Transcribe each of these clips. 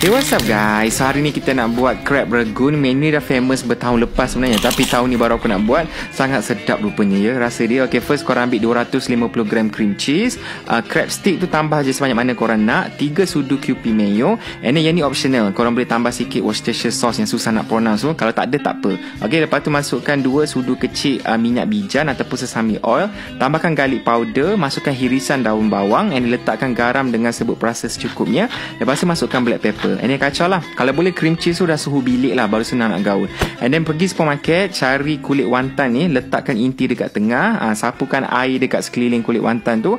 Okay, what's up guys? So hari ni kita nak buat crab ragoon. Menu dah famous bertahun lepas sebenarnya, tapi tahun ni baru aku nak buat. Sangat sedap rupanya ya rasa dia. Okay, first korang ambil 250 gram cream cheese. Crab stick tu tambah je sebanyak mana korang nak. 3 sudu QP mayo. And then yang ni optional. Korang boleh tambah sikit Worcestershire sauce yang susah nak pronounce tu. Kalau tak ada tak apa. Okay, lepas tu masukkan 2 sudu kecil minyak bijan ataupun sesame oil. Tambahkan garlic powder. Masukkan hirisan daun bawang. And letakkan garam dengan sebut perasa secukupnya. Lepas tu masukkan black pepper. And then kacau lah. Kalau boleh cream cheese tu dah suhu bilik lah, baru senang nak gaul. And then pergi supermarket, cari kulit wonton ni, letakkan inti dekat tengah, sapukan air dekat sekeliling kulit wonton tu,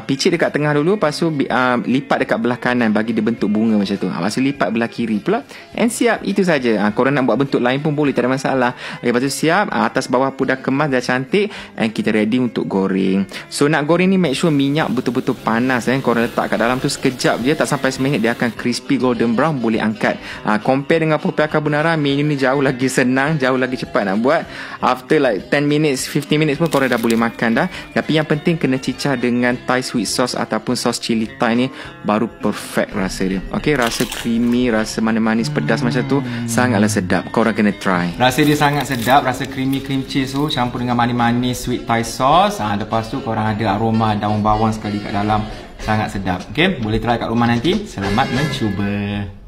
picit dekat tengah dulu. Lepas tu lipat dekat belah kanan bagi dia bentuk bunga macam tu. Lepas tu lipat belah kiri pula. And siap, itu saja. Korang nak buat bentuk lain pun boleh, tak ada masalah. Lepas tu siap, atas bawah pun dah kemas, dah cantik. And kita ready untuk goreng. So nak goreng ni make sure minyak betul-betul panas. Korang letak kat dalam tu sekejap je, tak sampai seminit dia akan crispy golden brown, boleh angkat. Compare dengan popia carbonara, menu ni jauh lagi senang, jauh lagi cepat nak buat. After like 10 minutes, 15 minutes pun korang dah boleh makan dah. Tapi yang penting kena cicah dengan Thai sweet sauce ataupun sos cili Thai ni, baru perfect rasa dia. Okay, rasa creamy, rasa manis-manis pedas macam tu, sangatlah sedap. Korang kena try. Rasa dia sangat sedap, rasa creamy cream cheese tu campur dengan manis-manis sweet Thai sauce. Lepas tu korang ada aroma daun bawang sekali kat dalam. Sangat sedap. Okay, boleh try kat rumah nanti. Selamat mencuba.